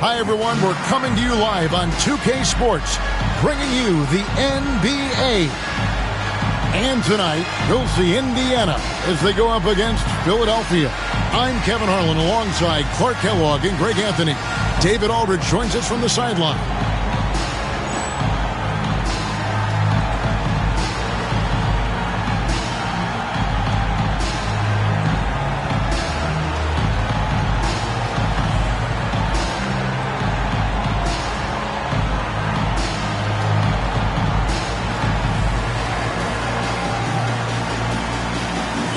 Hi, everyone. We're coming to you live on 2K Sports, bringing you the NBA. And tonight, we'll see Indiana as they go up against Philadelphia. I'm Kevin Harlan alongside Clark Kellogg and Greg Anthony. David Aldridge joins us from the sideline.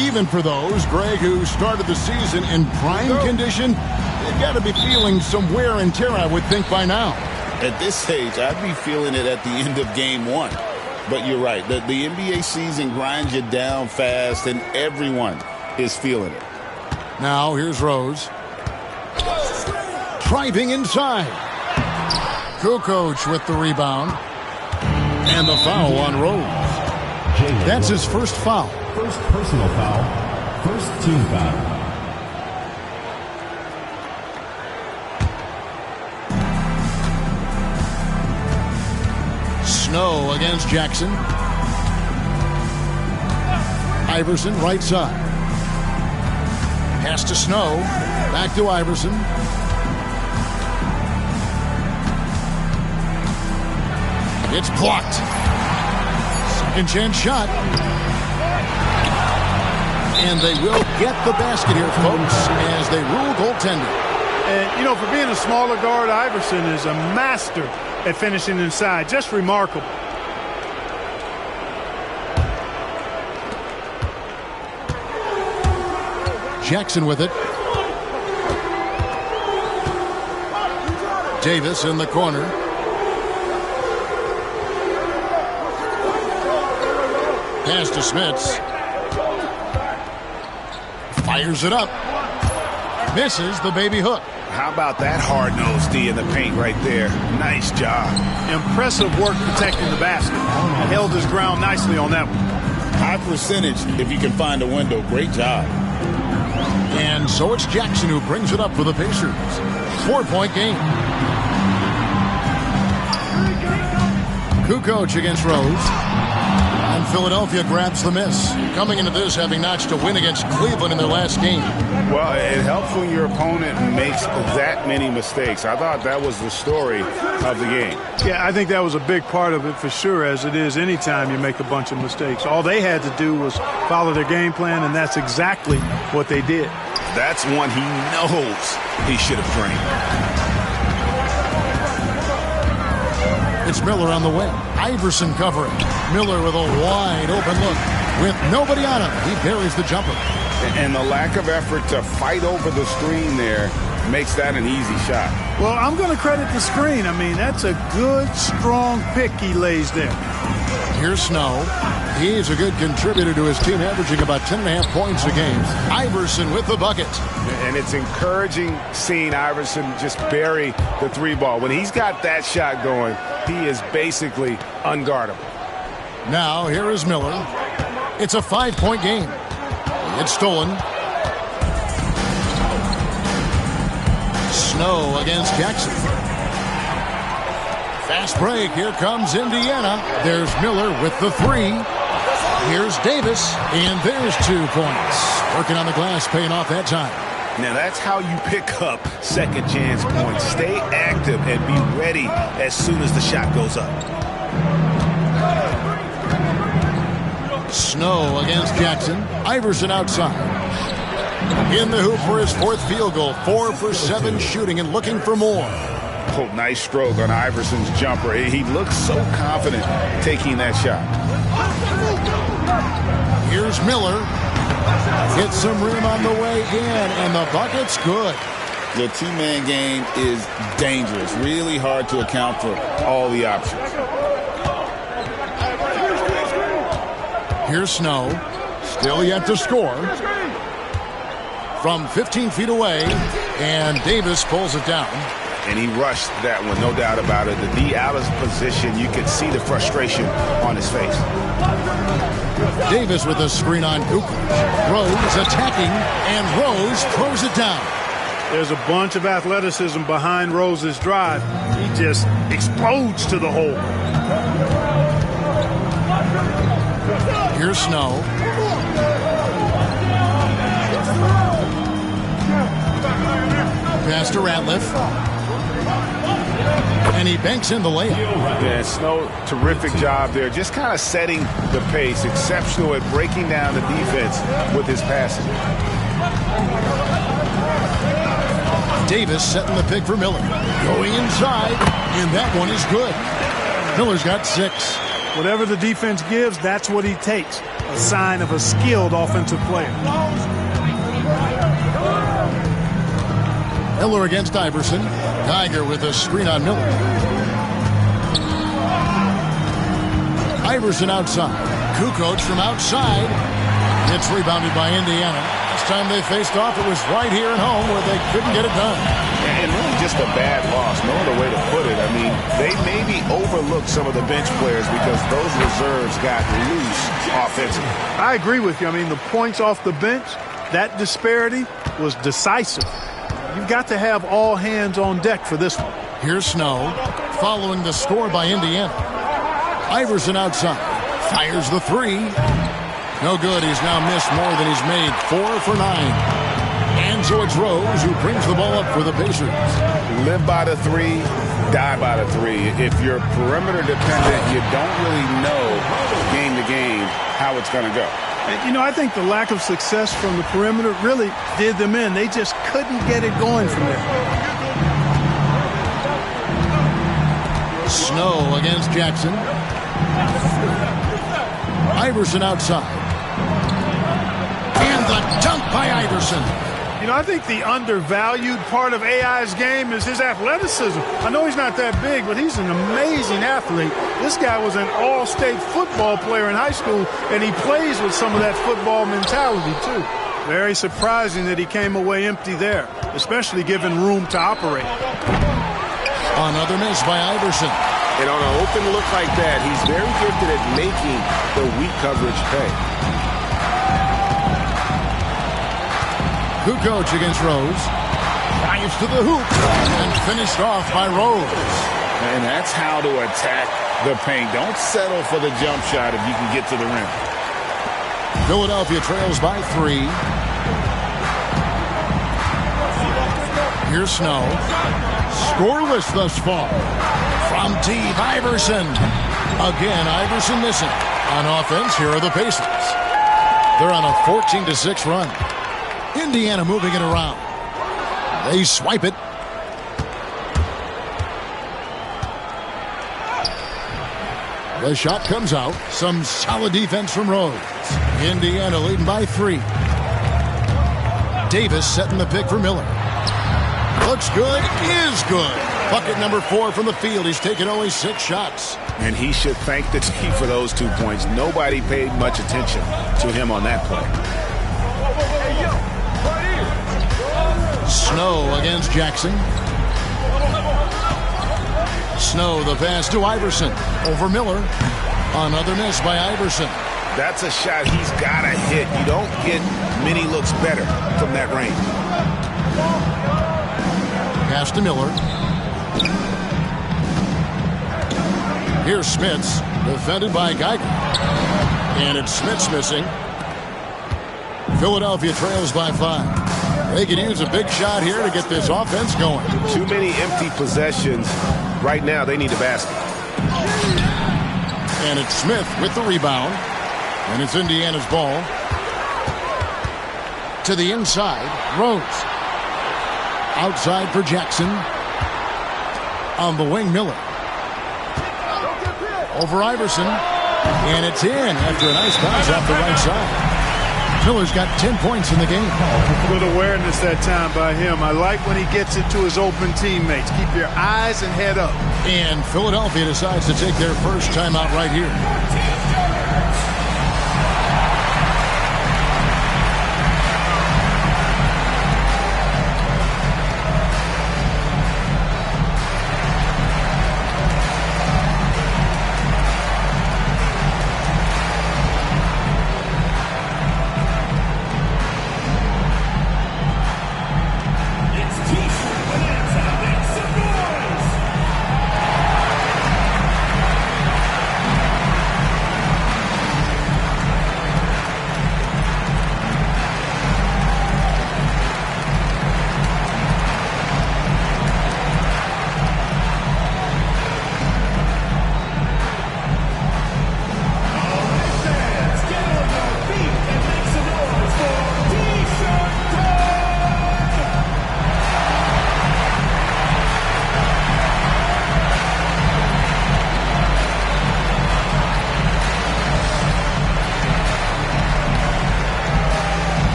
Even for those, Greg, who started the season in prime condition, they've got to be feeling some wear and tear, I would think, by now. At this stage, I'd be feeling it at the end of game one. But you're right. The NBA season grinds you down fast, and everyone is feeling it. Now, here's Rose. Driving inside. Kukoc with the rebound. And the foul on Rose. That's his first foul. First personal foul, first team foul. Snow against Jackson. Iverson right side. Pass to Snow. Back to Iverson. It's blocked. Second chance shot. And they will get the basket here, folks, as they rule goaltender. And, you know, for being a smaller guard, Iverson is a master at finishing inside. Just remarkable. Jackson with it. Davis in the corner. Pass to Smits. Fires it up. Misses the baby hook. How about that hard-nosed D in the paint right there? Nice job. Impressive work protecting the basket. Held his ground nicely on that one. High percentage if you can find a window. Great job. And so it's Jackson who brings it up for the Pacers. 4-point game. Kukoc against Rose. And Philadelphia grabs the miss. Coming into this, having notched a win against Cleveland in their last game. Well, it helps when your opponent makes that many mistakes. I thought that was the story of the game. Yeah, I think that was a big part of it for sure, as it is anytime you make a bunch of mistakes. All they had to do was follow their game plan, and that's exactly what they did. That's one he knows he should have framed. It's Miller on the way. Iverson covering. Miller with a wide open look. With nobody on him, he buries the jumper. And the lack of effort to fight over the screen there makes that an easy shot. Well, I'm going to credit the screen. I mean, that's a good, strong pick he lays there. Here's Snow. He's a good contributor to his team, averaging about 10.5 points a game. Iverson with the bucket. And it's encouraging seeing Iverson just bury the three ball. When he's got that shot going, he is basically unguardable. Now, here is Miller. It's a 5-point game. It's stolen. Snow against Jackson. Fast break. Here comes Indiana. There's Miller with the three. Here's Davis. And there's 2 points. Working on the glass, paying off that time. Now that's how you pick up second chance points. Stay active and be ready as soon as the shot goes up. Snow against Jackson. Iverson outside. In the hoop for his 4th field goal. 4 for 7 shooting and looking for more. Oh, nice stroke on Iverson's jumper. He looks so confident taking that shot. Here's Miller. Hits some rim on the way in, and the bucket's good. The two-man game is dangerous. Really hard to account for all the options. Here's Snow. Still yet to score. From 15 feet away, and Davis pulls it down. And he rushed that one, no doubt about it. The D out of position, you could see the frustration on his face. Davis with a screen on Kukoc. Rose attacking, and Rose throws it down. There's a bunch of athleticism behind Rose's drive. He just explodes to the hole. Here's Snow. Pass to Ratliff. And he banks in the layup. Yeah, Snow, terrific job there. Just kind of setting the pace. Exceptional at breaking down the defense with his passing. Davis setting the pick for Miller. Going inside, and that one is good. Miller's got 6. Whatever the defense gives, that's what he takes. A sign of a skilled offensive player. Miller against Iverson. Tiger with a screen on Miller. Iverson outside. Kukoc from outside. It's rebounded by Indiana. Last time they faced off, it was right here at home where they couldn't get it done. And really just a bad loss. No other way to put it. I mean, they maybe overlooked some of the bench players because those reserves got loose offensively. I agree with you. I mean, the points off the bench, that disparity was decisive. You've got to have all hands on deck for this one. Here's Snow, following the score by Indiana. Iverson outside, fires the 3. No good. He's now missed more than he's made. 4 for 9. And so it's Rose who brings the ball up for the Pacers. Live by the 3, die by the 3. If you're perimeter dependent, you don't really know game to game how it's going to go. And, you know, I think the lack of success from the perimeter really did them in. They just couldn't get it going from there. Snow against Jackson. Iverson outside. And the dunk by Iverson. You know, I think the undervalued part of AI's game is his athleticism. I know he's not that big, but he's an amazing athlete. This guy was an all-state football player in high school, and he plays with some of that football mentality, too. Very surprising that he came away empty there, especially given room to operate. Another miss by Iverson. And on an open look like that, he's very gifted at making the weak coverage pay. Kukoc against Rose. Drives to the hoop and finished off by Rose. And that's how to attack the paint. Don't settle for the jump shot if you can get to the rim. Philadelphia trails by 3. Here's Snow. Scoreless thus far. From deep, Iverson. Again, Iverson missing. On offense, here are the Pacers. They're on a 14-6 run. Indiana moving it around. They swipe it. The shot comes out. Some solid defense from Rose. Indiana leading by 3. Davis setting the pick for Miller. Looks good, is good. Bucket number 4 from the field. He's taken only 6 shots. And he should thank the team for those 2 points. Nobody paid much attention to him on that play. Snow against Jackson. Snow, the pass to Iverson. Over Miller. Another miss by Iverson. That's a shot he's got to hit. You don't get many looks better from that range. Pass to Miller. Here's Smits, defended by Geiger. And it's Smits missing. Philadelphia trails by 5. They could use a big shot here to get this offense going. Too many empty possessions. Right now, they need a basket. And it's Smith with the rebound. And it's Indiana's ball. To the inside, Rose. Outside for Jackson. On the wing, Miller. Over Iverson. And it's in after a nice bounce off the right side. Miller's got 10 points in the game. Good awareness that time by him. I like when he gets it to his open teammates. Keep your eyes and head up. And Philadelphia decides to take their first timeout right here.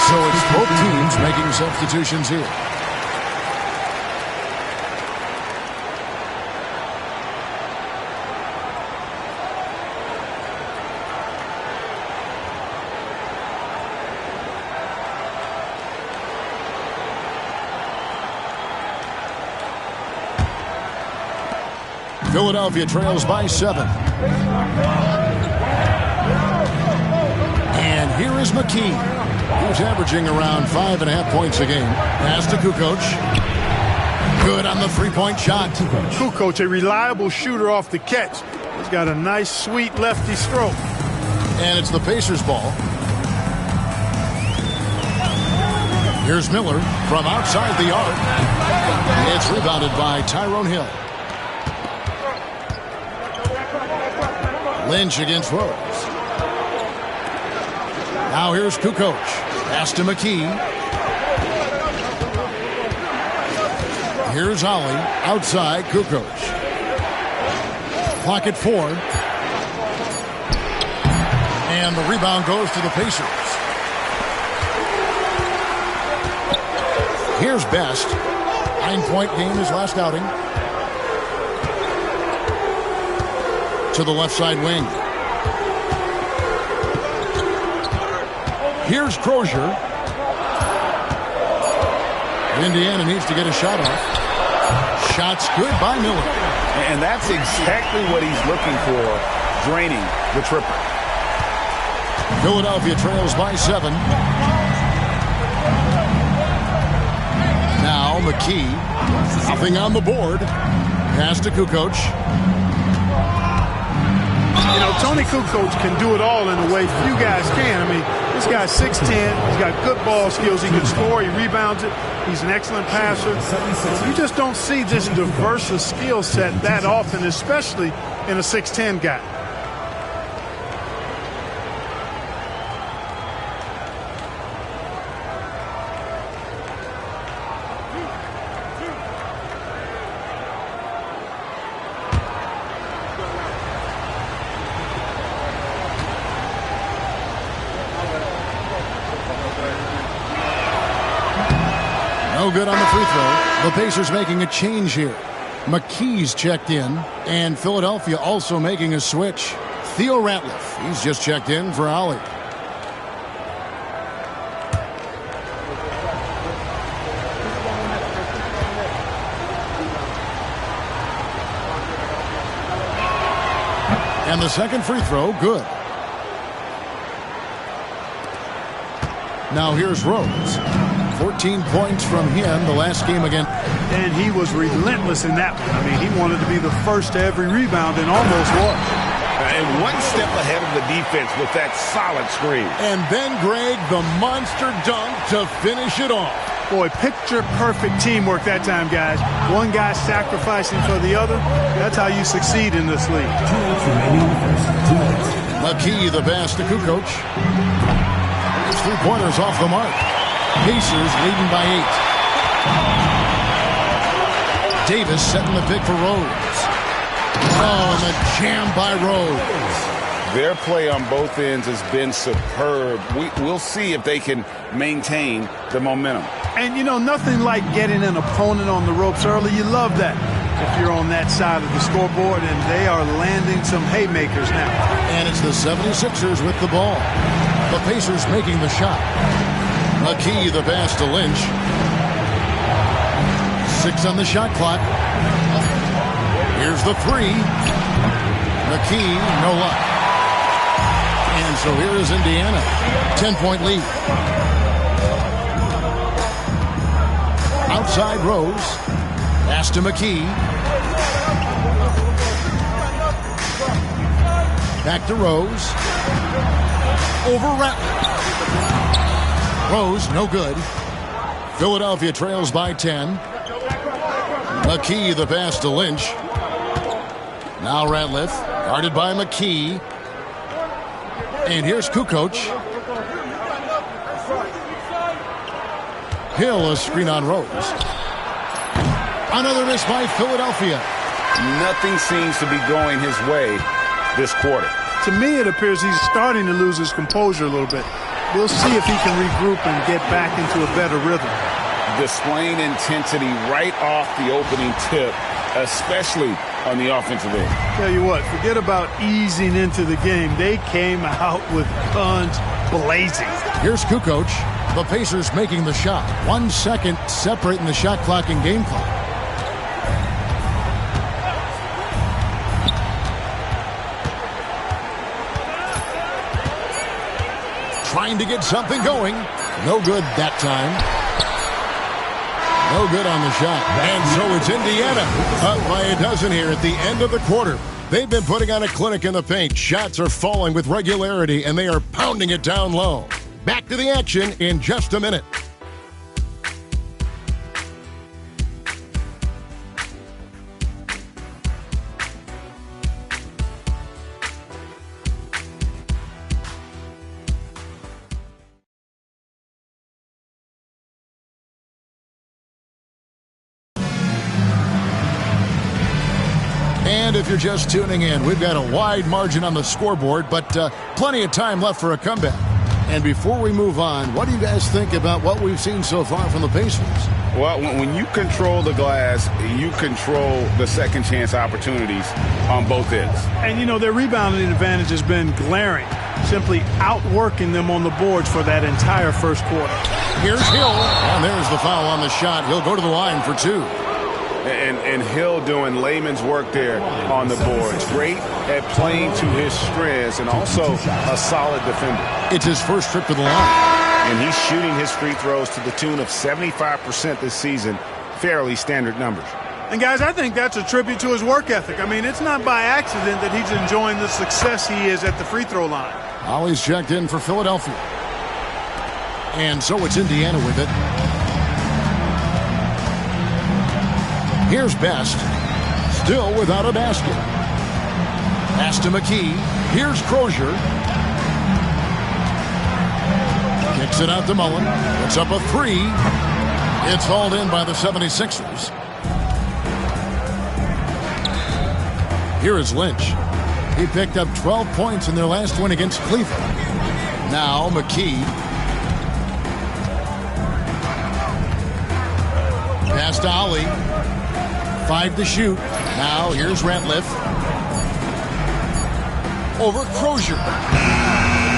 So it's both teams making substitutions here. Philadelphia trails by 7. And here is McKee, who's averaging around 5.5 points a game. Pass to Kukoc. Good on the three-point shot. Kukoc, a reliable shooter off the catch. He's got a nice, sweet lefty stroke. And it's the Pacers' ball. Here's Miller from outside the arc. It's rebounded by Tyrone Hill. Lynch against Rose. Now here's Kukoc. Pass to McKee. Here's Ollie. Outside Kukoc. Clock at 4. And the rebound goes to the Pacers. Here's Best. 9-point game his last outing. To the left side wing. Here's Crozier. Indiana needs to get a shot off. Shot's good by Miller. And that's exactly what he's looking for, draining the triple. Philadelphia trails by 7. Now McKee. Nothing on the board. Pass to Kukoc. You know, Toni Kukoc can do it all in a way few guys can. I mean, this guy's 6'10". He's got good ball skills. He can score. He rebounds it. He's an excellent passer. You just don't see this diverse a skill set that often, especially in a 6'10" guy. No good on the free throw. The Pacers making a change here. McKee's checked in, and Philadelphia also making a switch. Theo Ratliff, he's just checked in for Ollie. And the second free throw, good. Now here's Rose. 14 points from him the last game again. And he was relentless in that one. I mean, he wanted to be the first to every rebound and almost was. And one step ahead of the defense with that solid screen. And then, Greg, the monster dunk to finish it off. Boy, picture-perfect teamwork that time, guys. One guy sacrificing for the other. That's how you succeed in this league. McKee, the pass to Kukoc. His three-pointers off the mark. Pacers leading by 8. Davis setting the pick for Rose. Oh, and the jam by Rose. Their play on both ends has been superb. We'll see if they can maintain the momentum. And, you know, nothing like getting an opponent on the ropes early. You love that if you're on that side of the scoreboard, and they are landing some haymakers now. And it's the 76ers with the ball. The Pacers making the shot. McKee, the pass to Lynch. 6 on the shot clock. Here's the 3. McKee, no luck. And so here is Indiana. 10-point lead. Outside Rose. Pass to McKee. Back to Rose. Over Ratliff. Rose, no good. Philadelphia trails by 10. McKee, the pass to Lynch. Now Ratliff, guarded by McKee. And here's Kukoc. Hill, a screen on Rose. Another miss by Philadelphia. Nothing seems to be going his way this quarter. To me, it appears he's starting to lose his composure a little bit. We'll see if he can regroup and get back into a better rhythm. Displaying intensity right off the opening tip, especially on the offensive end. Tell you what, forget about easing into the game. They came out with guns blazing. Here's Kukoc. The Pacers making the shot. 1 second separating the shot clock and game clock. Trying to get something going. No good that time. No good on the shot. And so it's Indiana up by a dozen here at the end of the quarter. They've been putting on a clinic in the paint. Shots are falling with regularity, and they are pounding it down low. Back to the action in just a minute. And if you're just tuning in, we've got a wide margin on the scoreboard, but plenty of time left for a comeback. And before we move on, what do you guys think about what we've seen so far from the Pacers? Well, when you control the glass, you control the second chance opportunities on both ends. And, you know, their rebounding advantage has been glaring, simply outworking them on the boards for that entire first quarter. Here's Hill, and there's the foul on the shot. He'll go to the line for 2. And Hill doing layman's work there on the boards. Great at playing to his strengths and also a solid defender. It's his first trip to the line. And he's shooting his free throws to the tune of 75% this season. Fairly standard numbers. And, guys, I think that's a tribute to his work ethic. I mean, it's not by accident that he's enjoying the success he is at the free throw line. Ollie's checked in for Philadelphia. And so it's Indiana with it. Here's Best, still without a basket. Pass to McKee. Here's Crozier. Kicks it out to Mullen. Puts up a 3. It's hauled in by the 76ers. Here is Lynch. He picked up 12 points in their last win against Cleveland. Now McKee. Pass to Ollie. 5 to shoot. Now here's Ratliff. Over Crozier.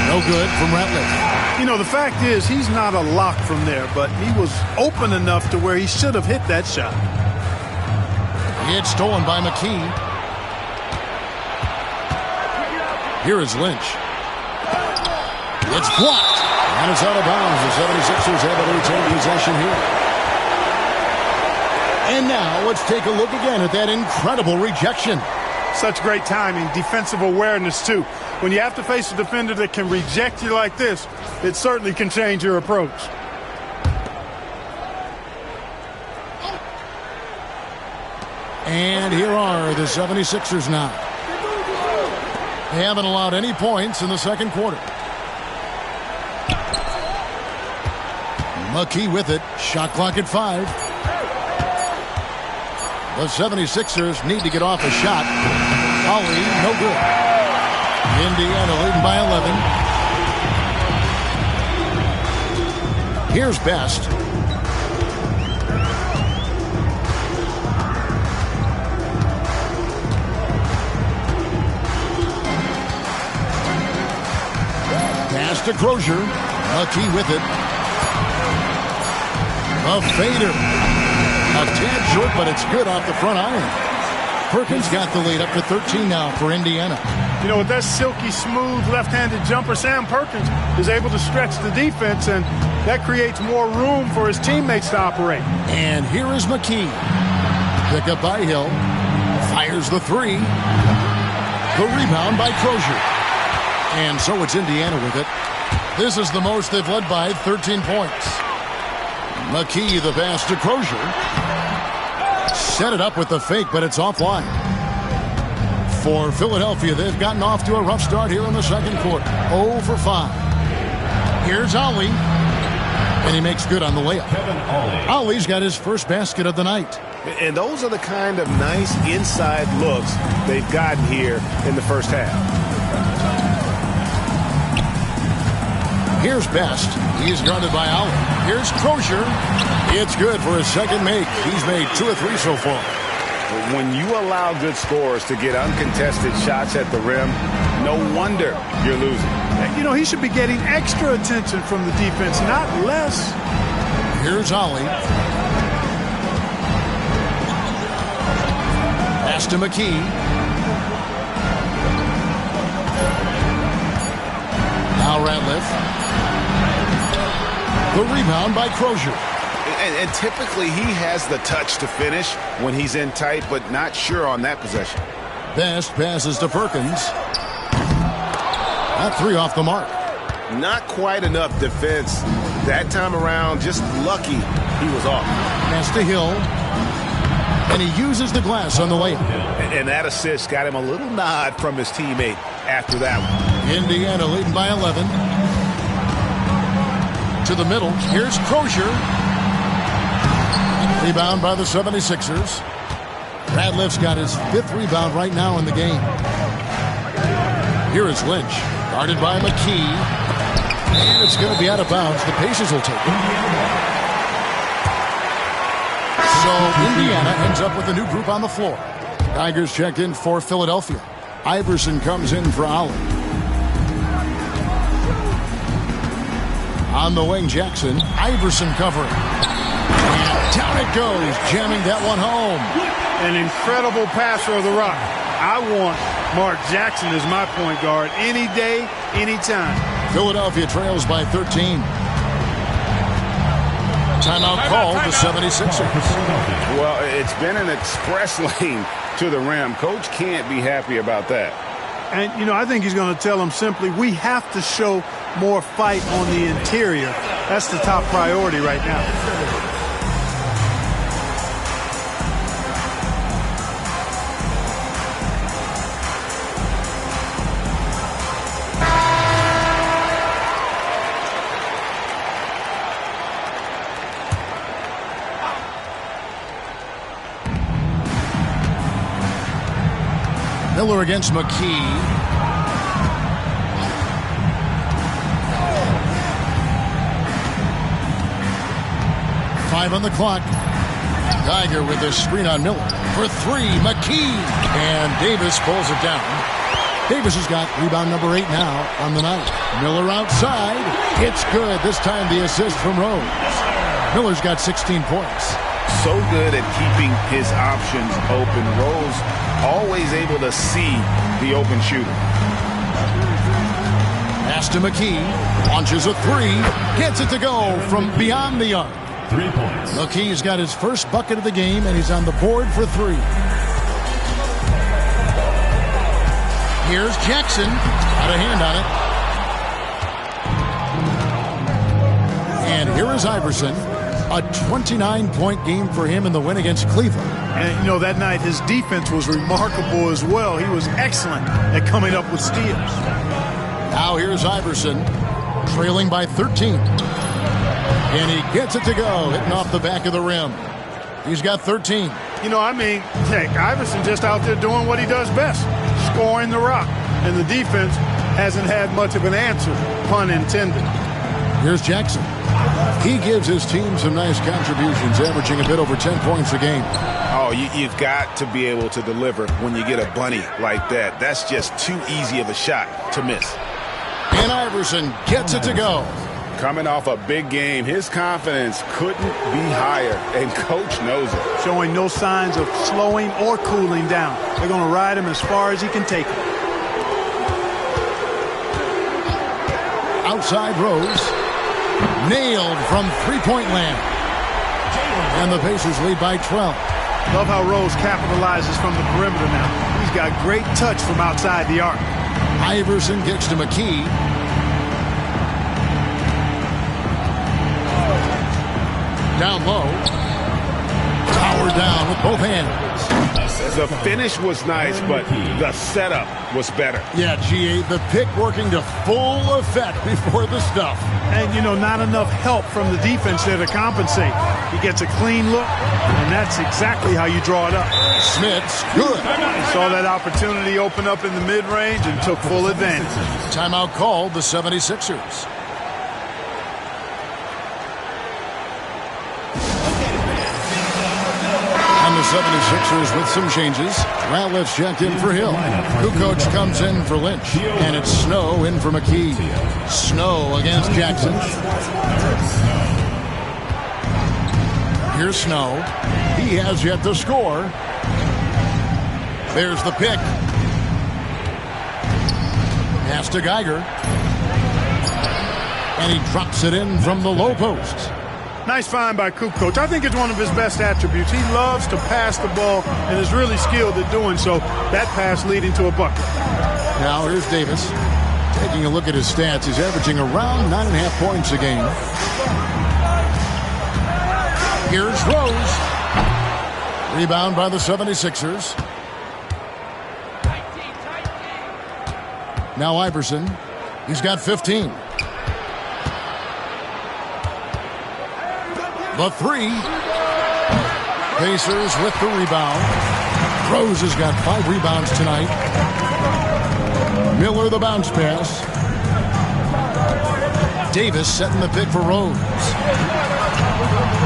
No good from Ratliff. You know, the fact is he's not a lock from there, but he was open enough to where he should have hit that shot. It's stolen by McKee. Here is Lynch. It's blocked. And it's out of bounds. The 76ers able to retain possession here. And now let's take a look again at that incredible rejection. Such great timing, defensive awareness, too. When you have to face a defender that can reject you like this, it certainly can change your approach. And here are the 76ers now. They haven't allowed any points in the second quarter. McKee with it. Shot clock at 5. The 76ers need to get off a shot. Ollie, no good. Indiana leading by 11. Here's Best. Pass to Crozier. McKee with it. A fader. A tad short, but it's good off the front iron. Perkins got the lead up to 13 now for Indiana. You know, with that silky smooth left-handed jumper, Sam Perkins is able to stretch the defense, and that creates more room for his teammates to operate. And here is McKee. Pick up by Hill. Fires the 3. The rebound by Crozier. And so it's Indiana with it. This is the most they've led by, 13 points. McKee, the pass to Crozier. Set it up with the fake, but it's offline. For Philadelphia, they've gotten off to a rough start here in the second quarter. 0 for 5. Here's Ollie. And he makes good on the layup. Ollie's got his first basket of the night. And those are the kind of nice inside looks they've gotten here in the first half. Here's Best. He's guarded by Allen. Here's Crozier. It's good for his second make. He's made 2 or 3 so far. When you allow good scorers to get uncontested shots at the rim, no wonder you're losing. You know, he should be getting extra attention from the defense, not less. Here's Ollie. Pass to McKee. Now Ratliff. The rebound by Crozier. And typically he has the touch to finish when he's in tight, but not sure on that possession. Best passes to Perkins. That 3 off the mark. Not quite enough defense that time around. Just lucky he was off. Pass to Hill. And he uses the glass on the layup. And that assist got him a little nod from his teammate after that one. Indiana leading by 11. To the middle. Here's Crozier. Rebound by the 76ers. Ratliff's got his 5th rebound right now in the game. Here is Lynch. Guarded by McKee. And it's going to be out of bounds. The Pacers will take it. So Indiana ends up with a new group on the floor. Tigers check in for Philadelphia. Iverson comes in for Allen. On the wing, Jackson. Iverson covering. And down it goes, jamming that one home. An incredible passer of the rock. I want Mark Jackson as my point guard any day, anytime. Philadelphia trails by 13. Timeout called the 76ers. Well, it's been an express lane to the rim. Coach can't be happy about that. And, you know, I think he's going to tell them simply, we have to show more fight on the interior. That's the top priority right now. Miller against McKee. Five on the clock. Tiger with the screen on Miller. For 3, McKee. And Davis pulls it down. Davis has got rebound number 8 now on the night. Miller outside. It's good. This time the assist from Rose. Miller's got 16 points. So good at keeping his options open. Rose always able to see the open shooter. Pass to McKee. Launches a 3. Gets it to go from beyond the arc. 3 points. McKee's got his first bucket of the game, and he's on the board for 3. Here's Jackson. Got a hand on it. And here is Iverson. A 29-point game for him in the win against Cleveland. And, you know, that night his defense was remarkable as well. He was excellent at coming up with steals. Now here's Iverson, trailing by 13. And he gets it to go, hitting off the back of the rim. He's got 13. You know, I mean, heck, Iverson just out there doing what he does best, scoring the rock. And the defense hasn't had much of an answer, pun intended. Here's Jackson. He gives his team some nice contributions, averaging a bit over 10 points a game. Oh, you've got to be able to deliver when you get a bunny like that. That's just too easy of a shot to miss. And Iverson gets it to go. Coming off a big game, his confidence couldn't be higher, and Coach knows it. Showing no signs of slowing or cooling down. They're going to ride him as far as he can take him. Outside Rose. Nailed from three-point land. And the Pacers lead by 12. Love how Rose capitalizes from the perimeter now. He's got great touch from outside the arc. Iverson gets to McKee. Down low. Power down with both hands. The finish was nice, but the setup was better. Yeah, GA, the pick working to full effect before the stuff. And, you know, not enough help from the defense there to compensate. He gets a clean look, and that's exactly how you draw it up. Smith's good. He saw that opportunity open up in the mid-range and took full advantage. Timeout called the 76ers. the 76ers with some changes. Ratliff's checked in for Hill. Kukoc comes in for Lynch. And it's Snow in for McKee. Snow against Jackson. Here's Snow. He has yet to score. There's the pick. Pass to Geiger. And he drops it in from the low post. Nice find by Kukoc. I think it's one of his best attributes. He loves to pass the ball and is really skilled at doing so. That pass leading to a bucket. Now here's Davis. Taking a look at his stats, he's averaging around 9.5 points a game. Here's Rose. Rebound by the 76ers. Now Iverson. He's got 15. The three. Pacers with the rebound. Rose has got 5 rebounds tonight. Miller the bounce pass. Davis setting the pick for Rose.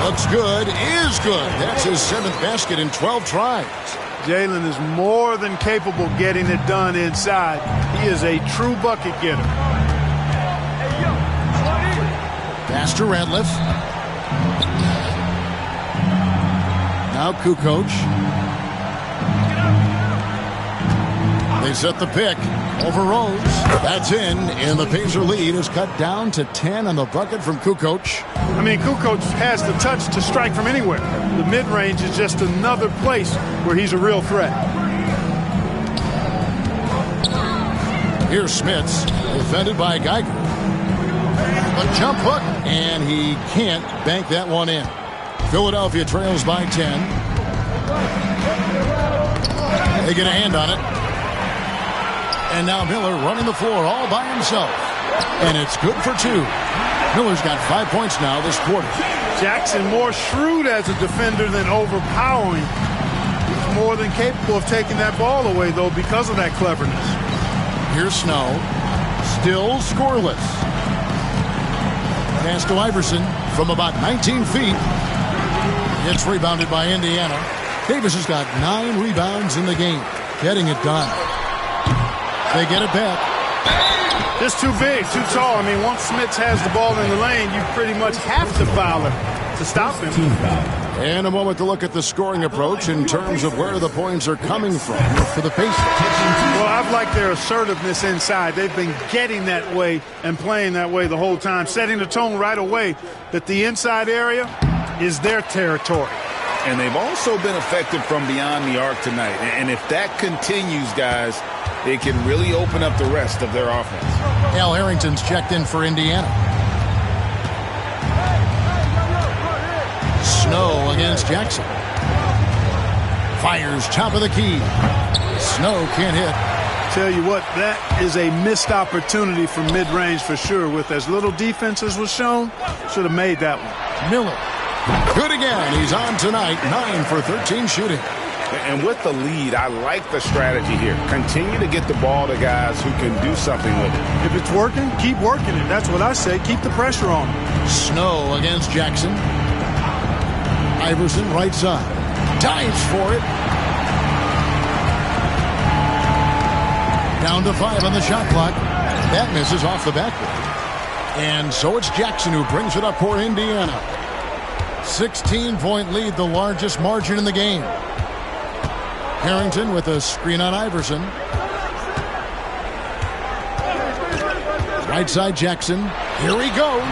Looks good, is good. That's his 7th basket in 12 tries. Jalen is more than capable getting it done inside. He is a true bucket getter. Pass to Ratliff. Now Kukoc. They set the pick over Rose. That's in, and the Pacer lead is cut down to 10 on the bucket from Kukoc. I mean, Kukoc has the touch to strike from anywhere. The mid-range is just another place where he's a real threat. Here's Smits, defended by Geiger. A jump hook, and he can't bank that one in. Philadelphia trails by 10. They get a hand on it. And now Miller running the floor all by himself. And it's good for 2. Miller's got 5 points now this quarter. Jackson more shrewd as a defender than overpowering. He's more than capable of taking that ball away, though, because of that cleverness. Here's Snow. Still scoreless. Pass to Iverson from about 19 feet. It's rebounded by Indiana. Davis has got 9 rebounds in the game. Getting it done. They get it back. Just too big, too tall. I mean, once Smits has the ball in the lane, you pretty much have to foul him to stop him. And a moment to look at the scoring approach in terms of where the points are coming from for the Pacers. Well, I've liked their assertiveness inside. They've been getting that way and playing that way the whole time, setting the tone right away that the inside area is their territory. And they've also been effective from beyond the arc tonight. And if that continues, guys, it can really open up the rest of their offense. Al Harrington's checked in for Indiana. Snow against Jackson. Fires top of the key. Snow can't hit. Tell you what, that is a missed opportunity from mid-range for sure. With as little defense as was shown, should have made that one. Miller. Good again. He's on tonight. 9 for 13 shooting. And with the lead, I like the strategy here. Continue to get the ball to guys who can do something with it. If it's working, keep working it. That's what I say. Keep the pressure on him. Snow against Jackson. Iverson right side. Dives for it. Down to 5 on the shot clock. That misses off the backboard. And so it's Jackson who brings it up for Indiana. 16-point lead, the largest margin in the game. Harrington with a screen on Iverson. Right side Jackson. Here he goes.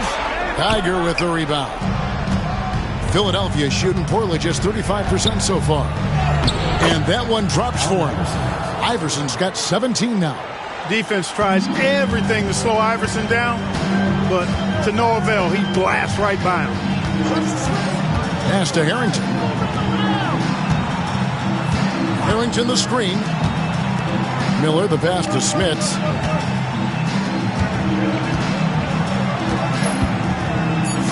Geiger with the rebound. Philadelphia shooting poorly, just 35% so far. And that one drops for him. Iverson's got 17 now. Defense tries everything to slow Iverson down, but to no avail. He blasts right by him. Pass to Harrington. Harrington the screen. Miller the pass to Smits.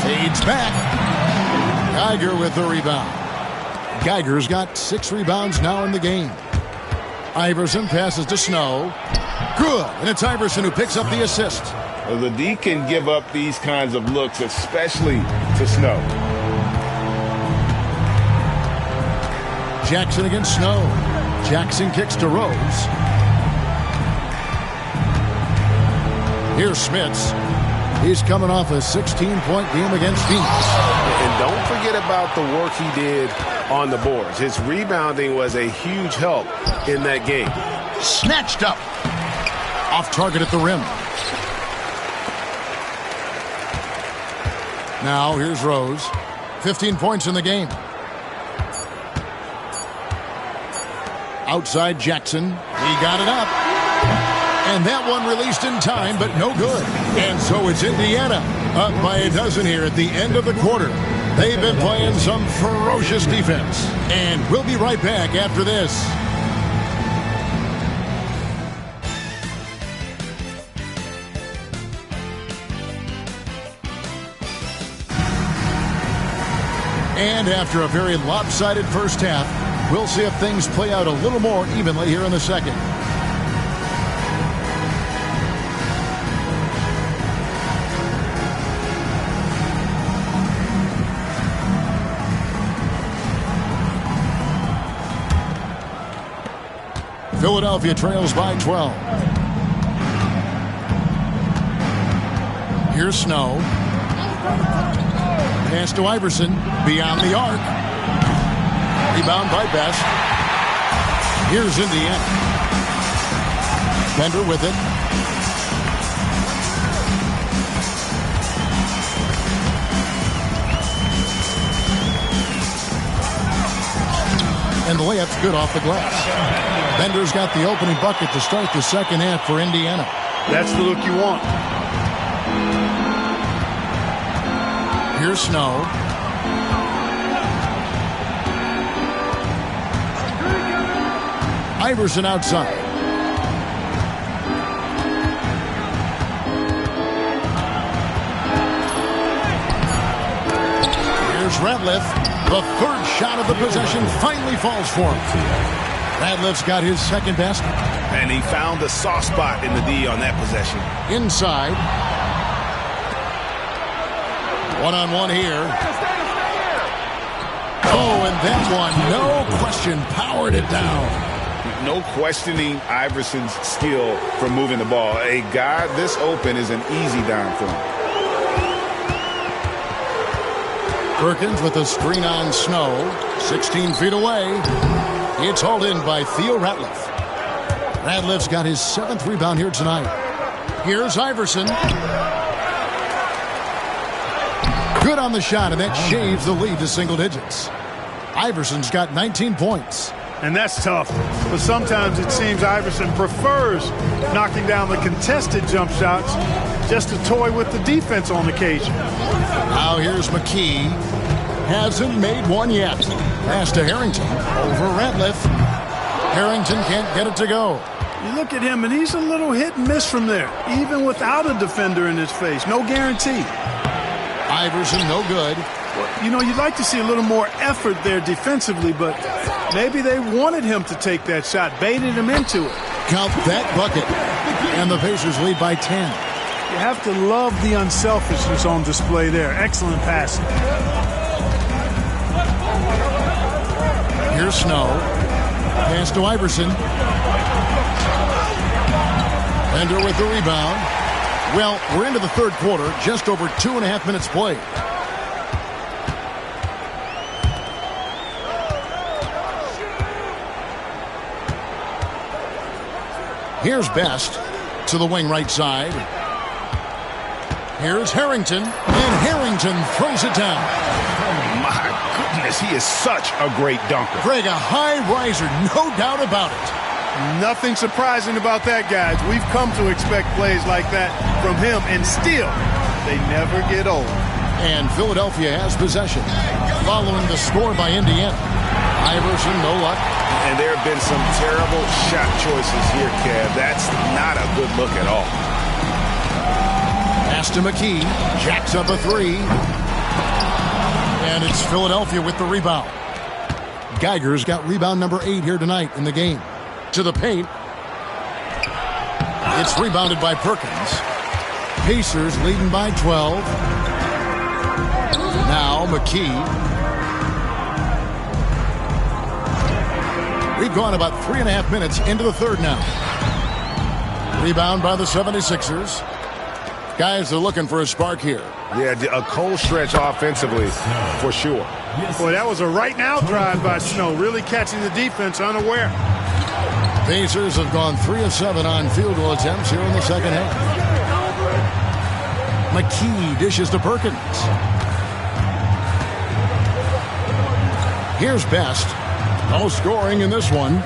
Fades back. Geiger with the rebound. Geiger's got 6 rebounds now in the game. Iverson passes to Snow. Good. And it's Iverson who picks up the assist. The D can give up these kinds of looks, especially to Snow. Jackson against Snow. Jackson kicks to Rose. Here's Smits. He's coming off a 16-point game against Phoenix. And don't forget about the work he did on the boards. His rebounding was a huge help in that game. Snatched up. Off target at the rim. Now here's Rose. 15 points in the game. Outside Jackson. He got it up. And that one released in time, but no good. And so it's Indiana up by a dozen here at the end of the quarter. They've been playing some ferocious defense. And we'll be right back after this. And after a very lopsided first half, we'll see if things play out a little more evenly here in the second. Philadelphia trails by 12. Here's Snow. Pass to Iverson. Beyond the arc. Rebound by Best. Here's Indiana. Bender with it. And the layup's good off the glass. Bender's got the opening bucket to start the second half for Indiana. That's the look you want. Here's Snow. Iverson outside. Here's Ratliff. The third shot of the possession finally falls for him. Ratliff's got his second basket. And he found the soft spot in the D on that possession. Inside. One-on-one here. Oh, and that one, no question, powered it down. No questioning Iverson's skill for moving the ball. A guy this open is an easy down for him. Perkins with a screen on Snow. 16 feet away. It's hauled in by Theo Ratliff. Ratliff's got his 7th rebound here tonight. Here's Iverson. Good on the shot, and that shaves the lead to single digits. Iverson's got 19 points. And that's tough. But sometimes it seems Iverson prefers knocking down the contested jump shots just to toy with the defense on occasion. Now here's McKee. Hasn't made one yet. Pass to Harrington. Over Ratliff. Harrington can't get it to go. You look at him, and he's a little hit and miss from there, even without a defender in his face. No guarantee. Iverson, no good. Well, you know, you'd like to see a little more effort there defensively, but maybe they wanted him to take that shot, baited him into it. Count that bucket. And the Pacers lead by 10. You have to love the unselfishness on display there. Excellent passing. Here's Snow. Pass to Iverson. Bender with the rebound. Well, we're into the third quarter, just over 2.5 minutes played. Here's Best to the wing right side. Here's Harrington, and Harrington throws it down. My goodness, he is such a great dunker. Greg, a high riser, no doubt about it. Nothing surprising about that, guys. We've come to expect plays like that from him, and still, they never get old. And Philadelphia has possession. Following the score by Indiana. Iverson, no luck. And there have been some terrible shot choices here, Kev. That's not a good look at all. Pass to McKee. Jacks up a three. And it's Philadelphia with the rebound. Geiger's got rebound number 8 here tonight in the game. To the paint. It's rebounded by Perkins. Pacers leading by 12. Now McKee. We've gone about 3.5 minutes into the third now. Rebound by the 76ers. Guys are looking for a spark here. Yeah, a cold stretch offensively, for sure. Boy, that was a right-now drive by Snow, really catching the defense unaware. Pacers have gone 3 of 7 on field goal attempts here in the second half. McKee dishes to Perkins. Here's Best. No scoring in this one.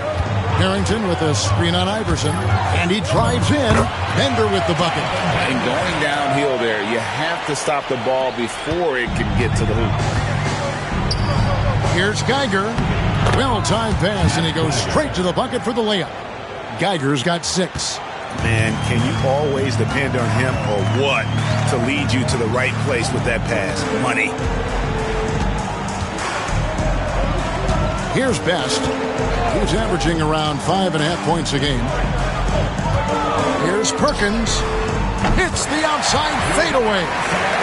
Harrington with a screen on Iverson. And he drives in. Bender with the bucket. And going downhill there, you have to stop the ball before it can get to the hoop. Here's Geiger. Well-timed pass, and he goes straight to the bucket for the layup. Geiger's got 6. Man, can you always depend on him or what to lead you to the right place with that pass? Money. Here's Best. He's averaging around 5.5 points a game. Here's Perkins. Hits the outside fadeaway.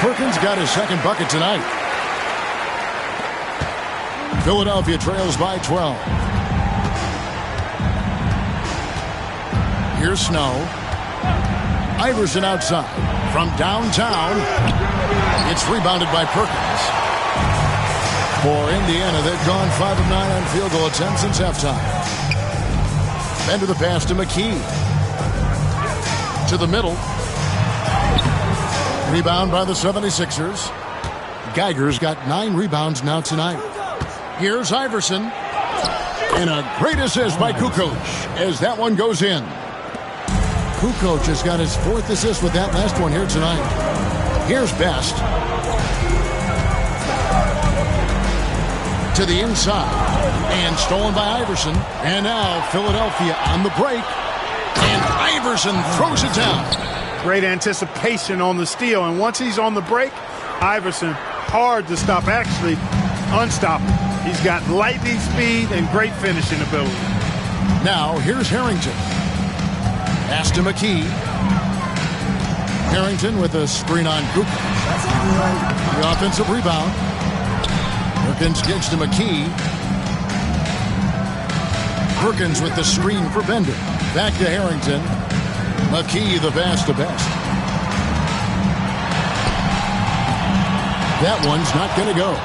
Perkins got his second bucket tonight. Philadelphia trails by 12. Here's Snow. Iverson outside. From downtown. It's rebounded by Perkins. For Indiana, they've gone 5 of 9 on field goal attempts since halftime. Bender the pass to McKee. To the middle. Rebound by the 76ers. Geiger's got 9 rebounds now tonight. Here's Iverson. And a great assist by Kukoc as that one goes in. Kukoc has got his 4th assist with that last one here tonight. Here's Best. To the inside. And stolen by Iverson. And now Philadelphia on the break. And Iverson throws it down. Great anticipation on the steal. And once he's on the break, Iverson, hard to stop. Actually, unstoppable. He's got lightning speed and great finishing ability. Now, here's Harrington. Pass to McKee. Harrington with a screen on Cooper. The offensive rebound. Perkins gives to McKee. Perkins with the screen for Bender. Back to Harrington. McKee the pass to Best. That one's not going to go.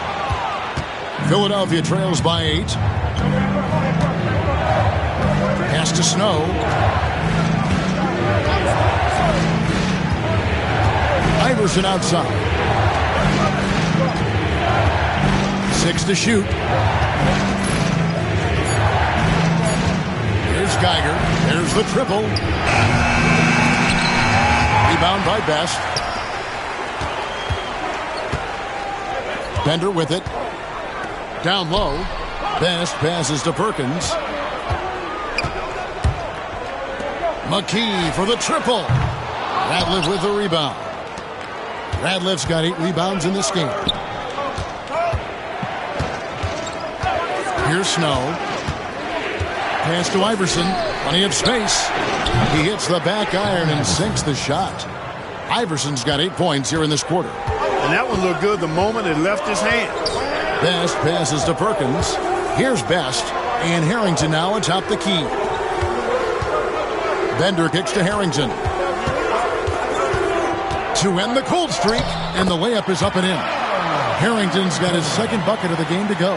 Philadelphia trails by 8. Pass to Snow. Iverson outside. 6 to shoot. Here's Geiger. There's the triple. Rebound by Best. Bender with it. Down low. Best passes to Perkins. McKee for the triple. Radliff with the rebound. Radliff's got 8 rebounds in this game. Here's Snow. Pass to Iverson. Plenty of space. He hits the back iron and sinks the shot. Iverson's got 8 points here in this quarter. And that one looked good the moment it left his hands. Best passes to Perkins. Here's Best. And Harrington now atop the key. Bender kicks to Harrington. To end the cold streak. And the layup is up and in. Harrington's got his second bucket of the game to go.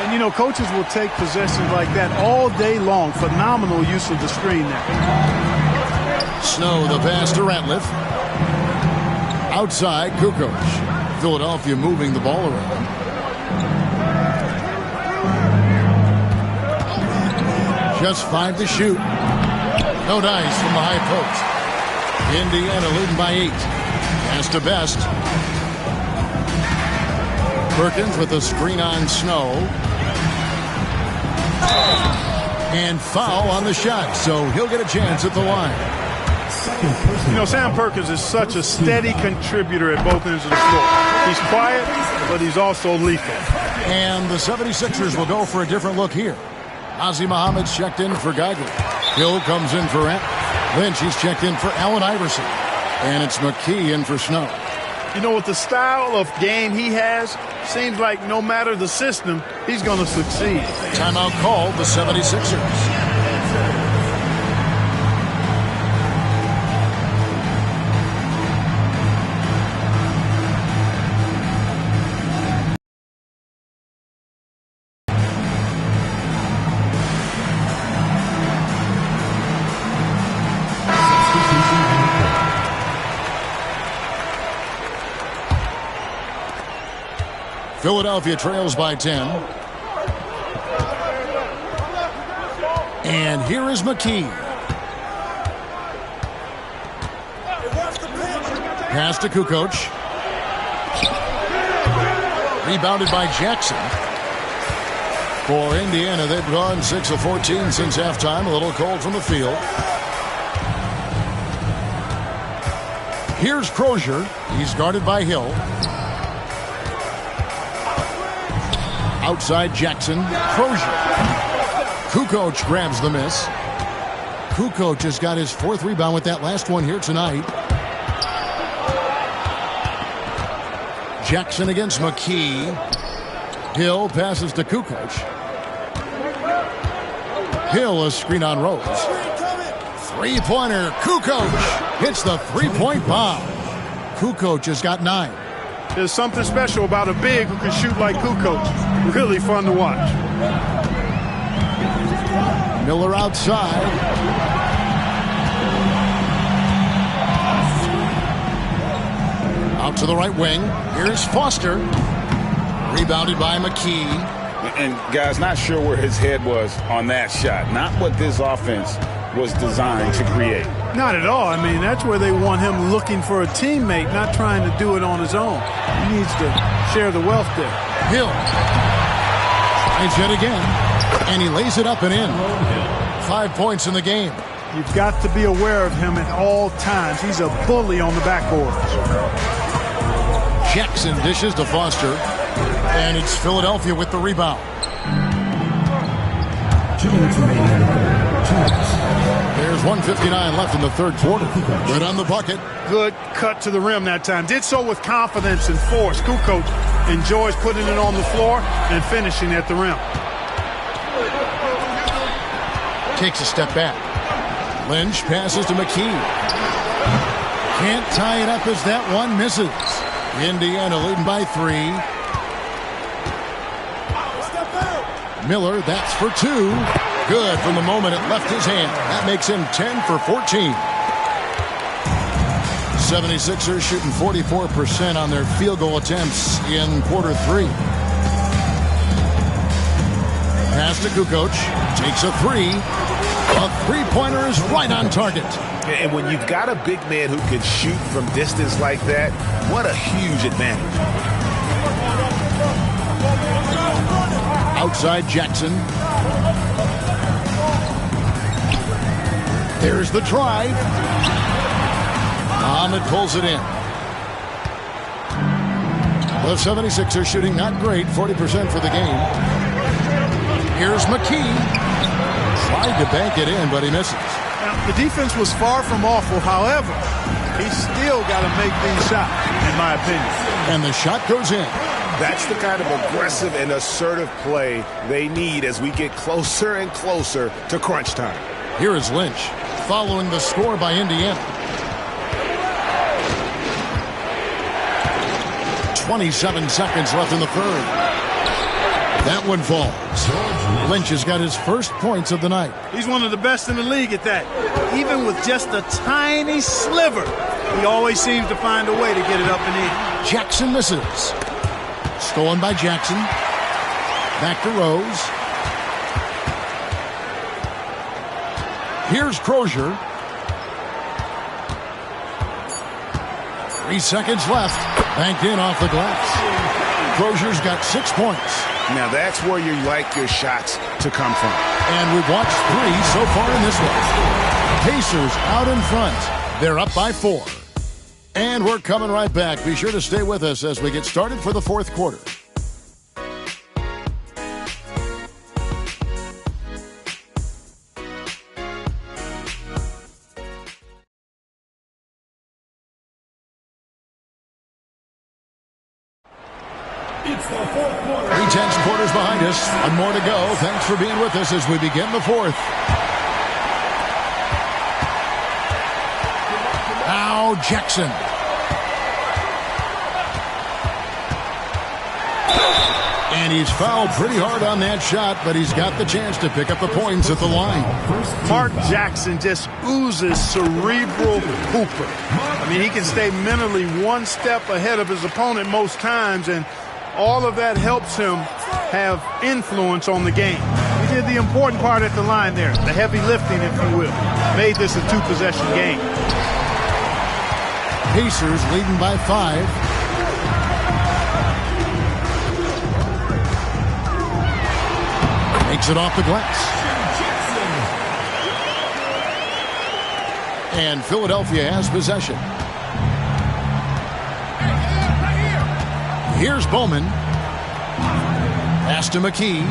And, you know, coaches will take possessions like that all day long. Phenomenal use of the screen there. Snow the pass to Ratliff. Outside, Kukoc. Philadelphia moving the ball around. Just 5 to shoot. No dice from the high post. Indiana leading by 8. Pass to Best. Perkins with a screen on Snow. And foul on the shot, so he'll get a chance at the line. You know, Sam Perkins is such a steady contributor at both ends of the floor. He's quiet, but he's also lethal. And the 76ers will go for a different look here. Ozzie Muhammad's checked in for Geiger. Hill comes in for Lynch. He's checked in for Allen Iverson. And it's McKee in for Snow. You know, with the style of game he has, seems like no matter the system, he's going to succeed. Timeout called the 76ers. Philadelphia trails by 10. And here is McKee. Pass to Kukoc. Rebounded by Jackson. For Indiana, they've gone 6 of 14 since halftime. A little cold from the field. Here's Crozier. He's guarded by Hill. Outside Jackson. Crozier. Kukoc grabs the miss. Kukoc has got his 4th rebound with that last one here tonight. Jackson against McKee. Hill passes to Kukoc. Hill, a screen on Rose. 3-pointer. Kukoc hits the 3-point bomb. Kukoc has got 9. There's something special about a big who can shoot like Kukoc. Really fun to watch. Miller outside. Out to the right wing. Here's Foster. Rebounded by McKee. And guys, not sure where his head was on that shot. Not what this offense was designed to create. Not at all. I mean, that's where they want him looking for a teammate, not trying to do it on his own. He needs to share the wealth there. Hill tries yet again, and he lays it up and in. 5 points in the game. You've got to be aware of him at all times. He's a bully on the backboard. Jackson dishes to Foster, and it's Philadelphia with the rebound. 2 minutes remaining. There's 1:59 left in the third quarter. Good on the bucket. Good cut to the rim that time. Did so with confidence and force. Kukoc enjoys putting it on the floor and finishing at the rim. Takes a step back. Lynch passes to McKee. Can't tie it up as that one misses. Indiana leading by 3. Miller, that's for 2. Good from the moment it left his hand. That makes him 10 for 14. 76ers shooting 44% on their field goal attempts in quarter 3. Pass to Kukoc. Takes a 3. A 3-pointer is right on target. And when you've got a big man who can shoot from distance like that, what a huge advantage. Outside Jackson. There's the drive. Ahmed pulls it in. The 76ers shooting not great, 40% for the game. Here's McKee. Tried to bank it in, but he misses. Now, the defense was far from awful. However, he's still got to make these shots, in my opinion. And the shot goes in. That's the kind of aggressive and assertive play they need as we get closer and closer to crunch time. Here is Lynch, following the score by Indiana. 27 seconds left in the third. That one falls. Lynch has got his first points of the night. He's one of the best in the league at that. Even with just a tiny sliver, he always seems to find a way to get it up and in. Jackson misses. Stolen by Jackson. Back to Rose. Here's Crozier. 3 seconds left. Banked in off the glass. Crozier's got 6 points. Now that's where you like your shots to come from. And we've watched 3 so far in this one. Pacers out in front. They're up by 4. And we're coming right back. Be sure to stay with us as we get started for the fourth quarter. 3/10 quarters behind us. One more to go. Thanks for being with us as we begin the fourth. Now Jackson. And he's fouled pretty hard on that shot, but he's got the chance to pick up the points at the line. Mark Jackson just oozes cerebral hooper. I mean, he can stay mentally one step ahead of his opponent most times, and all of that helps him have influence on the game. He did the important part at the line there, the heavy lifting, if you will. Made this a two-possession game. Pacers leading by 5. Makes it off the glass. And Philadelphia has possession. Here's Bowman. Pass to McKee.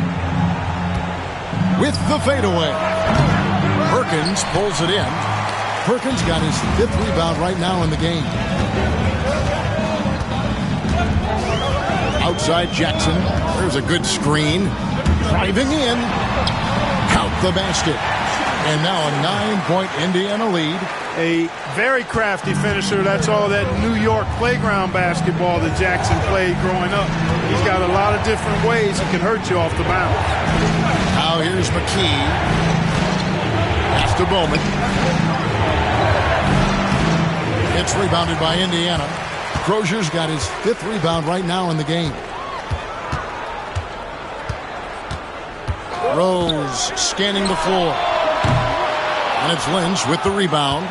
With the fadeaway. Perkins pulls it in. Perkins got his 5th rebound right now in the game. Outside Jackson. There's a good screen. Driving in. Count the basket. And now a 9-point Indiana lead. A very crafty finisher. That's all that New York playground basketball that Jackson played growing up. He's got a lot of different ways he can hurt you off the bounce. Now here's McKee. Pass to Bowman. It's rebounded by Indiana. Crozier's got his 5th rebound right now in the game. Rose scanning the floor. And it's Lynch with the rebound.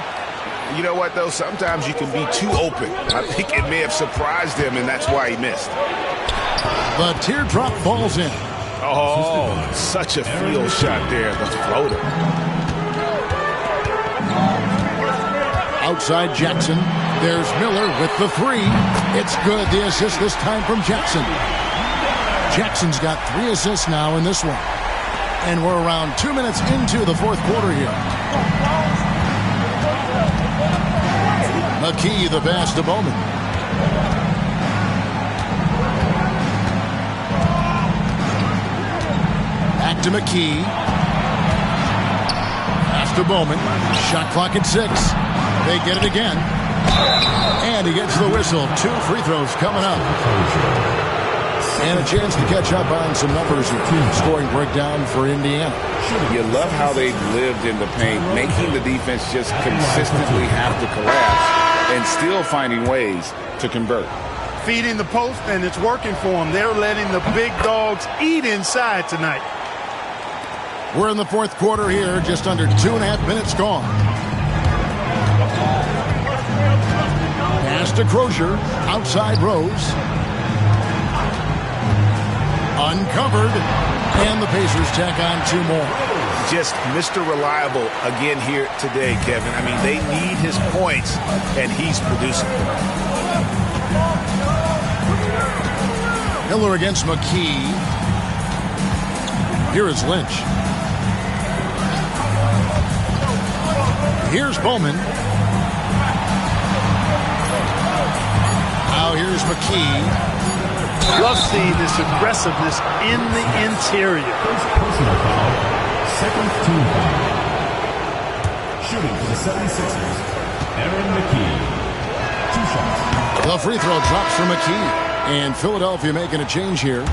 You know what, though? Sometimes you can be too open. I think it may have surprised him, and that's why he missed. The teardrop falls in. Oh, such a field shot there, the floater. Outside Jackson. There's Miller with the 3. It's good. The assist this time from Jackson. Jackson's got 3 assists now in this one. And we're around 2 minutes into the fourth quarter here. McKee, the pass to Bowman. Back to McKee. Pass to Bowman. Shot clock at 6. They get it again. And he gets the whistle. 2 free throws coming up. And a chance to catch up on some numbers here. Scoring breakdown for Indiana. You love how they've lived in the paint, making the defense just consistently have to collapse and still finding ways to convert. Feeding the post, and it's working for them. They're letting the big dogs eat inside tonight. We're in the fourth quarter here, just under 2.5 minutes gone. Pass to Crozier, outside Rose. Uncovered, and the Pacers tack on 2 more. Just Mr. Reliable again here today, Kevin. I mean, they need his points, and he's producing. Miller against McKee. Here is Lynch. Here's Bowman. Now here's McKee. Love seeing this aggressiveness in the interior. First personal foul, second team foul. Shooting for the 76ers, Aaron McKee. 2 shots. The free throw drops for McKee. And Philadelphia making a change here.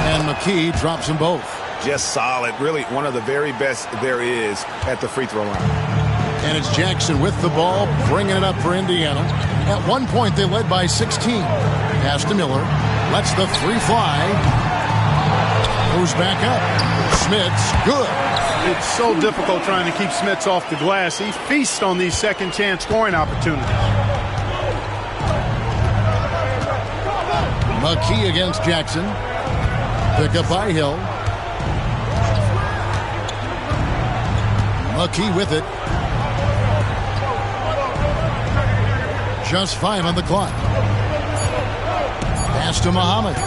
And McKee drops them both. Just solid. Really one of the very best there is at the free throw line. And it's Jackson with the ball, bringing it up for Indiana. At one point, they led by 16. Pass to Miller. Lets the 3 fly. Goes back up. Smits, good. It's so difficult trying to keep Smits off the glass. He feasts on these second-chance scoring opportunities. McKee against Jackson. Pick up by Hill. McKee with it. Just 5 on the clock. Pass to Muhammad.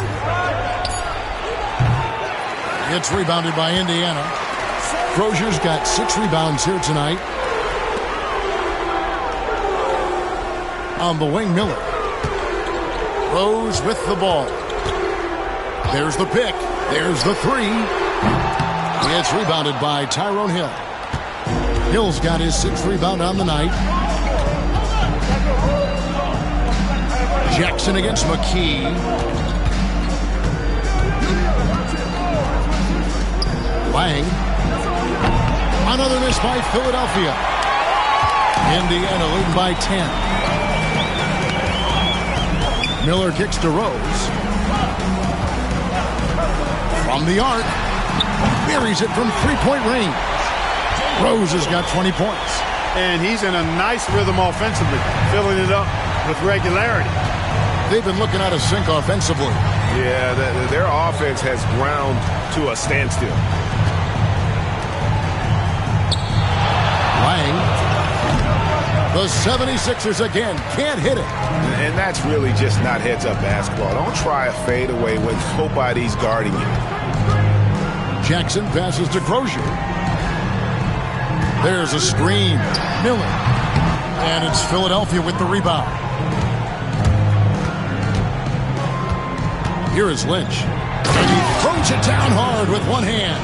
It's rebounded by Indiana. Crozier's got 6 rebounds here tonight. On the wing, Miller. Rose with the ball. There's the pick. There's the three. It's rebounded by Tyrone Hill. Hill's got his 6th rebound on the night. Jackson against McKee. Lang. Another miss by Philadelphia. Indiana leading by 10. Miller kicks to Rose. From the arc. Buries it from three-point range. Rose has got 20 points. And he's in a nice rhythm offensively, filling it up with regularity. They've been looking out of sync offensively. Yeah, their offense has ground to a standstill. Lang. The 76ers again can't hit it. And that's really just not heads-up basketball. Don't try a fadeaway when nobody's guarding you. Jackson passes to Crozier. There's a screen. Miller. And it's Philadelphia with the rebound. Here is Lynch. And he throws it down hard with one hand.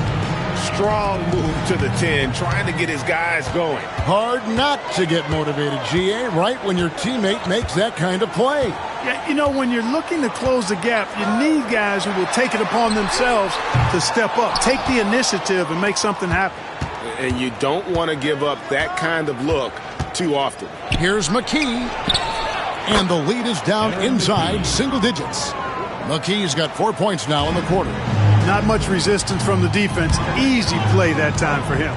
Strong move to the 10, trying to get his guys going. Hard not to get motivated, GA, right when your teammate makes that kind of play. Yeah, you know, when you're looking to close the gap, you need guys who will take it upon themselves to step up, take the initiative, and make something happen. And you don't want to give up that kind of look too often. Here's McKee. And the lead is down inside single digits. McKee's got 4 points now in the quarter. Not much resistance from the defense. Easy play that time for him.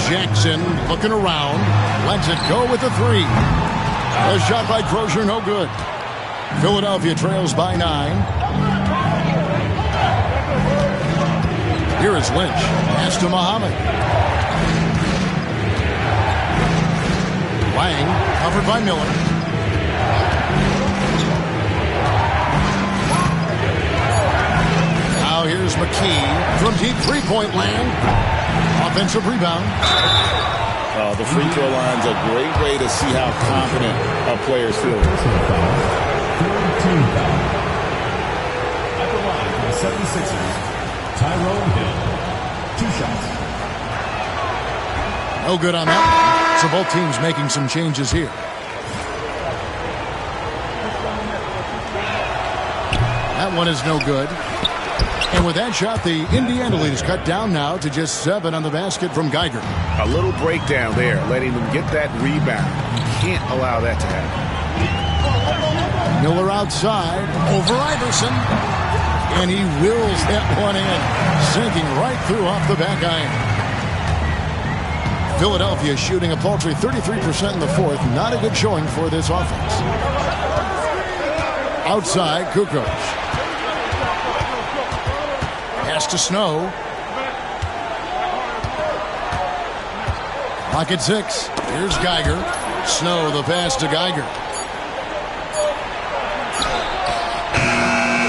Jackson looking around. Lets it go with the three. A shot by Crozier, no good. Philadelphia trails by 9. Here is Lynch. Pass to Muhammad. Lang, covered by Miller. Now here's McKee from deep three-point land. Offensive rebound. The free throw line's a great way to see how confident a player's feeling. At the line for the 76ers, Tyrone Hill. 2 shots. No good on that. So both teams making some changes here. That one is no good. And with that shot, the Indiana lead is cut down now to just 7 on the basket from Geiger. A little breakdown there, letting them get that rebound. You can't allow that to happen. Miller outside, over Iverson. And he wills that one in, sinking right through off the back iron. Philadelphia shooting a paltry 33% in the fourth. Not a good showing for this offense. Outside, Kukoc. Pass to Snow. Clock at 6. Here's Geiger. Snow, the pass to Geiger.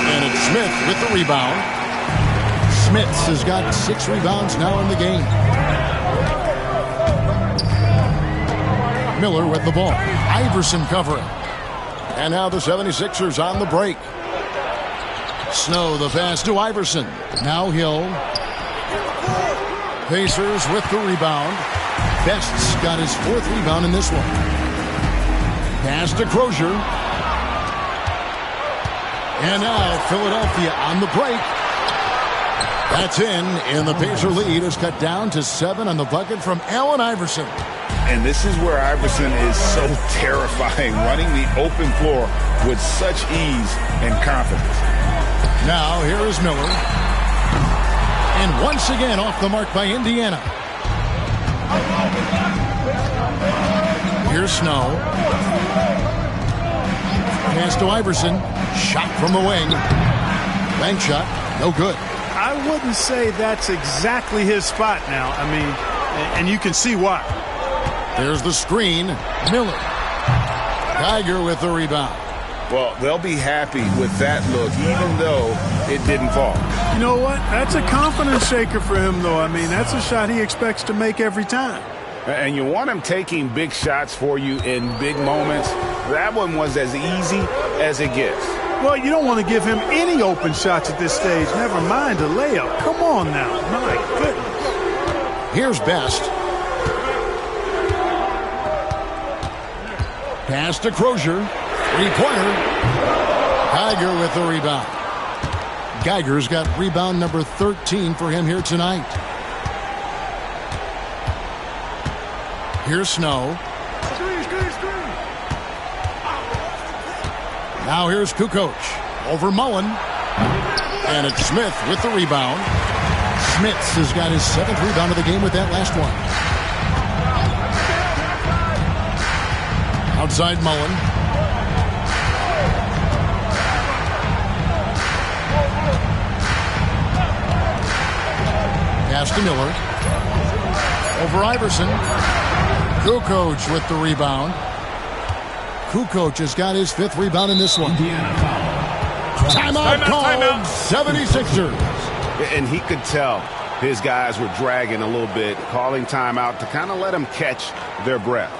And it's Smith with the rebound. Smith has got 6 rebounds now in the game. Miller with the ball. Iverson covering. And now the 76ers on the break. Snow, the pass to Iverson. Now Hill. Pacers with the rebound. Best's got his 4th rebound in this one. Pass to Crozier. And now Philadelphia on the break. That's in, and the Pacer lead is cut down to 7 on the bucket from Allen Iverson. And this is where Iverson is so terrifying, running the open floor with such ease and confidence. Now here is Miller. And once again off the mark by Indiana. Here's Snow. Pass to Iverson. Shot from the wing. Bank shot. No good. I wouldn't say that's exactly his spot now. I mean, and you can see why. There's the screen. Miller. Geiger with the rebound. Well, they'll be happy with that look, even though it didn't fall. You know what? That's a confidence shaker for him, though. I mean, that's a shot he expects to make every time. And you want him taking big shots for you in big moments. That one was as easy as it gets. Well, you don't want to give him any open shots at this stage. Never mind a layup. Come on now. My goodness. Here's Best. Pass to Crozier. Three-pointer. Geiger with the rebound. Geiger's got rebound number 13 for him here tonight. Here's Snow. Now here's Kukoc. Over Mullen. And it's Smith with the rebound. Smits has got his 7th rebound of the game with that last one. Outside Mullen. Pass to Miller. Over Iverson. Kukoc with the rebound. Kukoc has got his 5th rebound in this one. Timeout called. 76ers. And he could tell his guys were dragging a little bit, calling timeout to kind of let them catch their breath.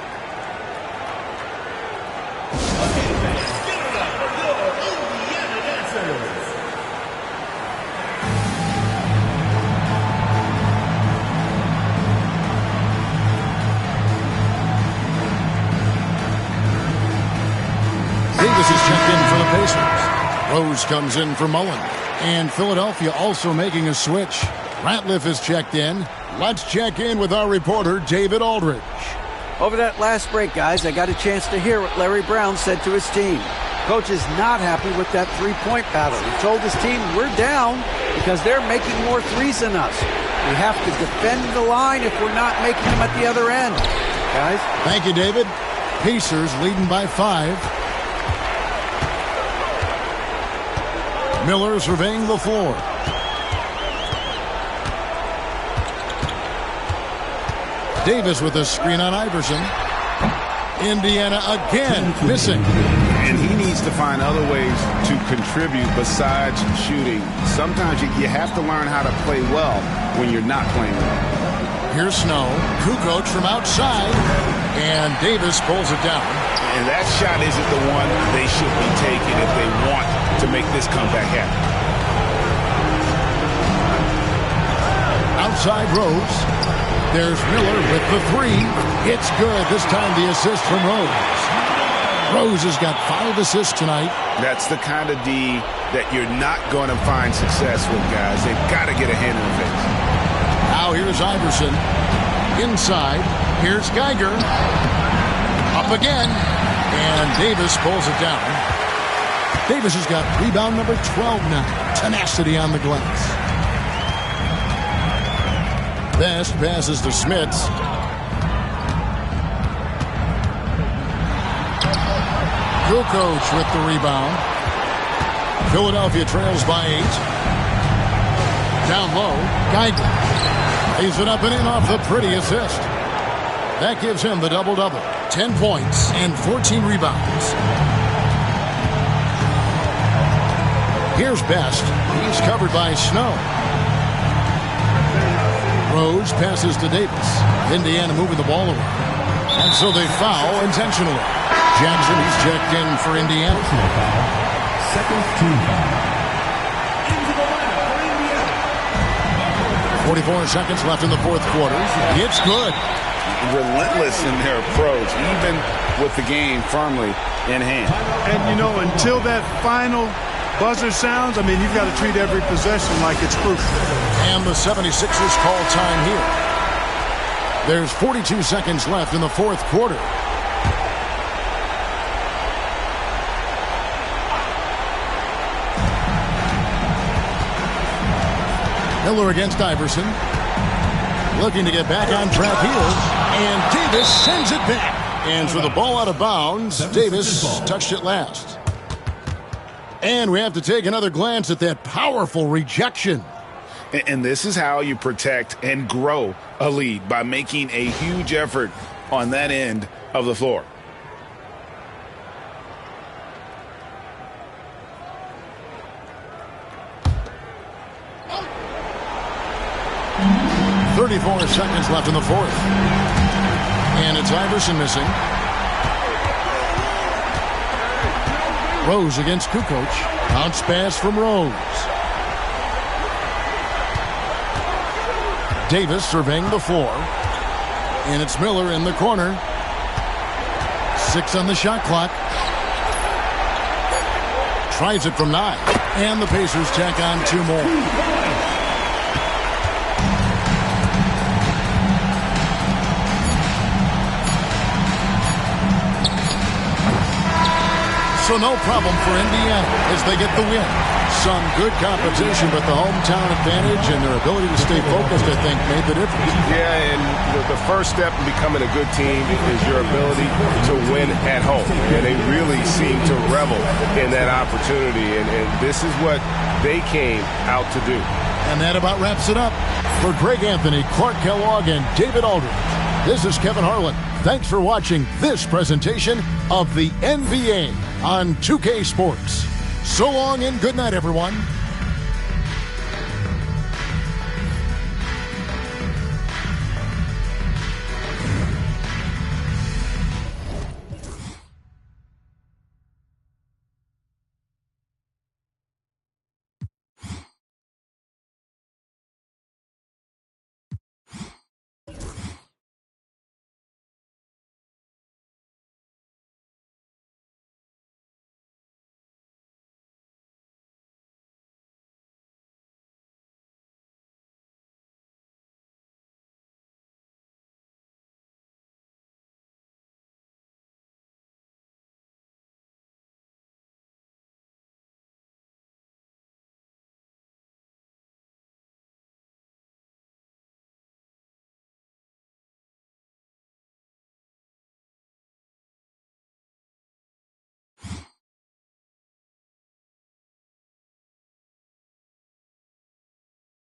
Davis is checked in for the Pacers. Rose comes in for Mullen. And Philadelphia also making a switch. Ratliff is checked in. Let's check in with our reporter, David Aldridge. Over that last break, guys, I got a chance to hear what Larry Brown said to his team. Coach is not happy with that three-point battle. He told his team, we're down because they're making more threes than us. We have to defend the line if we're not making them at the other end. Guys? Thank you, David. Pacers leading by 5. Miller surveying the floor. Davis with a screen on Iverson. Indiana again missing. And he needs to find other ways to contribute besides shooting. Sometimes you have to learn how to play well when you're not playing well. Here's Snow. Kukoc from outside. And Davis pulls it down. And that shot isn't the one they should be taking if they want to make this comeback happen. Outside Rose. There's Miller with the 3. It's good. This time the assist from Rose. Rose has got 5 assists tonight. That's the kind of D that you're not going to find success with, guys. They've got to get a hand in the face. Now here's Iverson. Inside. Here's Geiger. Up again. And Davis pulls it down. Davis has got rebound number 12 now. Tenacity on the glass. Best passes to Smits. Kukoc with the rebound. Philadelphia trails by 8. Down low, Geiger. Lays it up and in off the pretty assist. That gives him the double-double. 10 points and 14 rebounds. Here's Best. He's covered by Snow. Rose passes to Davis. Indiana moving the ball away. And so they foul intentionally. Jackson, he's checked in for Indiana. Second team foul. 44 seconds left in the 4th quarter. It's good. Relentless in their approach, even with the game firmly in hand. And, you know, until that final buzzer sounds, I mean, you've got to treat every possession like it's crucial. And the 76ers call time here. There's 42 seconds left in the 4th quarter. Miller against Iverson. Looking to get back on track here. And Davis sends it back. And so the ball out of bounds. Davis touched it last. And we have to take another glance at that powerful rejection. And this is how you protect and grow a lead, by making a huge effort on that end of the floor. .34 seconds left in the 4th. And it's Iverson missing. Rose against Kukoc. Bounce pass from Rose. Davis surveying the floor. And it's Miller in the corner. 6 on the shot clock. Tries it from 9. And the Pacers tack on 2 more. So no problem for Indiana as they get the win. Some good competition, but the hometown advantage and their ability to stay focused, I think, made the difference. Yeah, and the first step in becoming a good team is your ability to win at home. And they really seem to revel in that opportunity, and this is what they came out to do. And that about wraps it up. For Greg Anthony, Clark Kellogg, and David Aldridge, this is Kevin Harlan. Thanks for watching this presentation of the NBA on 2K Sports. So long and good night, everyone.